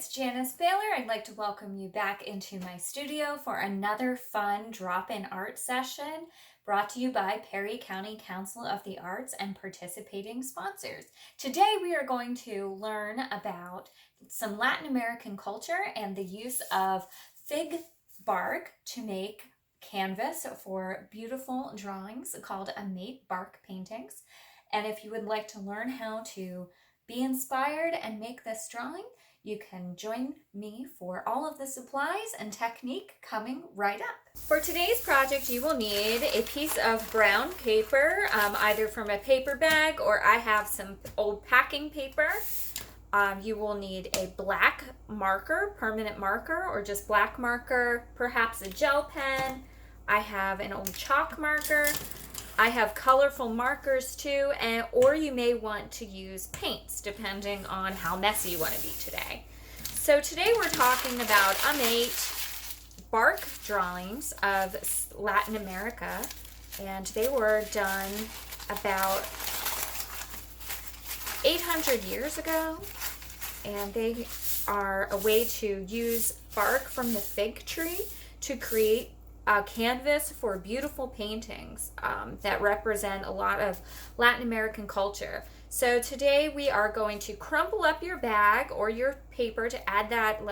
it's Janice Baylor. I'd like to welcome you back into my studio for another fun drop-in art session brought to you by Perry County Council of the Arts and participating sponsors. Today we are going to learn about some Latin American culture and the use of fig bark to make canvas for beautiful drawings called Amate bark paintings. And if you would like to learn how to be inspired and make this drawing, you can join me for all of the supplies and technique coming right up. For today's project, you will need a piece of brown paper, either from a paper bag or I have some old packing paper. You will need a black marker, permanent marker, or just black marker, perhaps a gel pen. I have an old chalk marker. I have colorful markers too, or you may want to use paints depending on how messy you want to be today. So today we're talking about Amate bark drawings of Latin America, and they were done about 800 years ago, and they are a way to use bark from the fig tree to create a canvas for beautiful paintings that represent a lot of Latin American culture. So today we are going to crumple up your bag or your paper to add that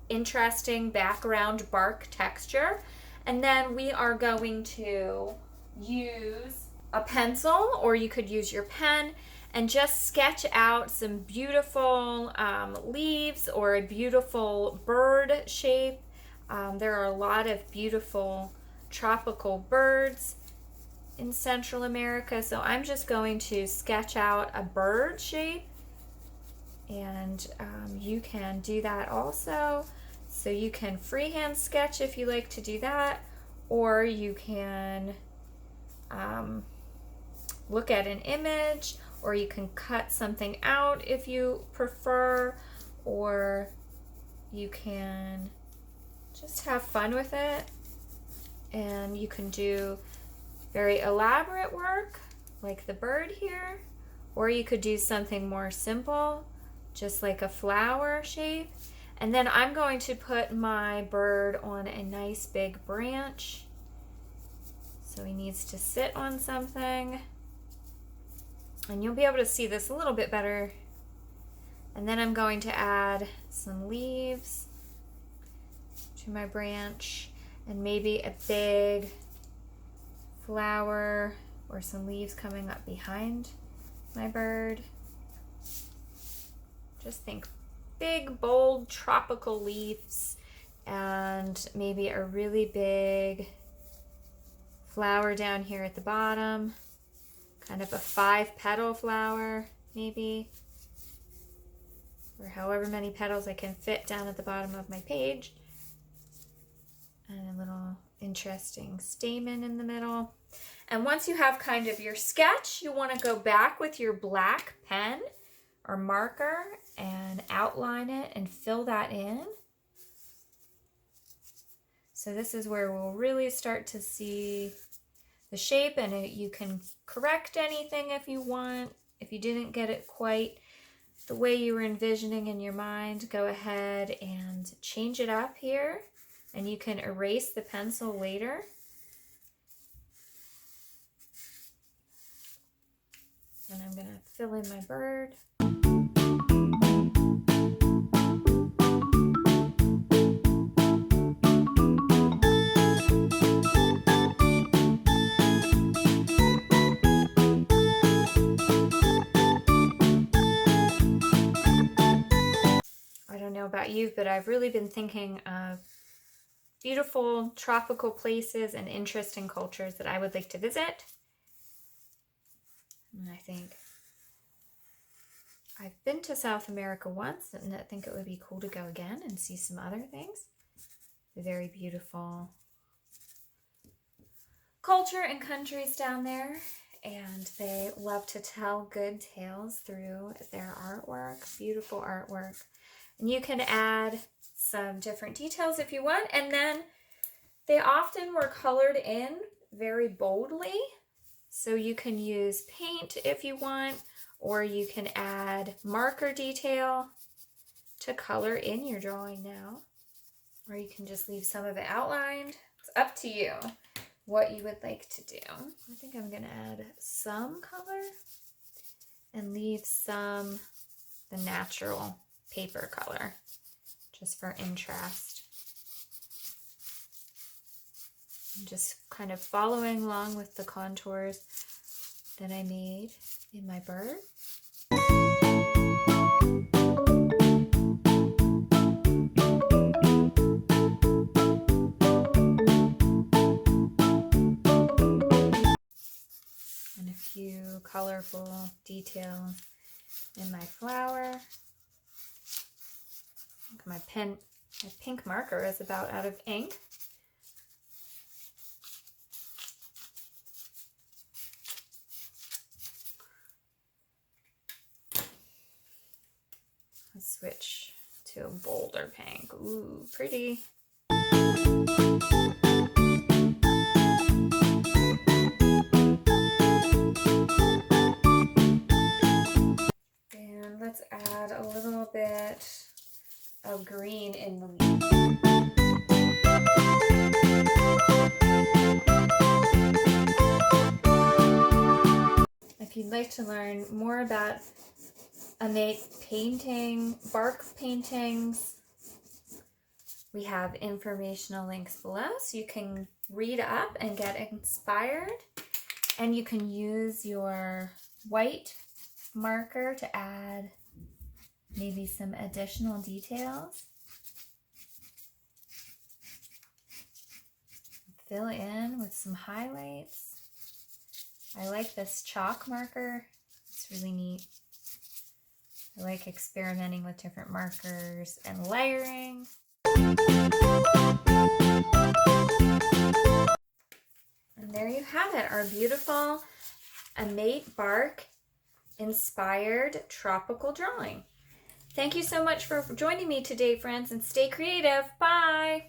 interesting background bark texture. And then we are going to use a pencil, or you could use your pen, and just sketch out some beautiful leaves or a beautiful bird shape. There are a lot of beautiful tropical birds in Central America, so I'm just going to sketch out a bird shape, and you can do that also. So you can freehand sketch if you like to do that, or you can look at an image, or you can cut something out if you prefer, or you can just have fun with it. And you can do very elaborate work like the bird here, or you could do something more simple, just like a flower shape. And then I'm going to put my bird on a nice big branch, so he needs to sit on something, and you'll be able to see this a little bit better. And then I'm going to add some leaves to my branch, and maybe a big flower or some leaves coming up behind my bird. Just think big, bold, tropical leaves, and maybe a really big flower down here at the bottom, kind of a 5-petal flower maybe, or however many petals I can fit down at the bottom of my page. And a little interesting stamen in the middle. And once you have kind of your sketch, you want to go back with your black pen or marker and outline it and fill that in. So this is where we'll really start to see the shape, and you can correct anything if you want. If you didn't get it quite the way you were envisioning in your mind, go ahead and change it up here. And you can erase the pencil later. And I'm going to fill in my bird. I don't know about you, but I've really been thinking of beautiful tropical places and interesting cultures that I would like to visit. And I think I've been to South America once, and I think it would be cool to go again and see some other things. Very beautiful culture and countries down there, and they love to tell good tales through their artwork, beautiful artwork. And you can add some different details if you want, and then they often were colored in very boldly, so you can use paint if you want, or you can add marker detail to color in your drawing now, or you can just leave some of it outlined. It's up to you what you would like to do. I think I'm gonna add some color and leave some the natural paper color just for interest. I'm just kind of following along with the contours that I made in my bird. And a few colorful details in my flower. My pink marker is about out of ink. Let's switch to a bolder pink. Ooh, pretty. And let's add a little bit of green in the leaf. If you'd like to learn more about Amate painting, bark paintings, we have informational links below so you can read up and get inspired, and you can use your white marker to add maybe some additional details. Fill in with some highlights. I like this chalk marker. It's really neat. I like experimenting with different markers and layering. And there you have it, our beautiful Amate bark inspired tropical drawing. Thank you so much for joining me today, friends, and stay creative. Bye!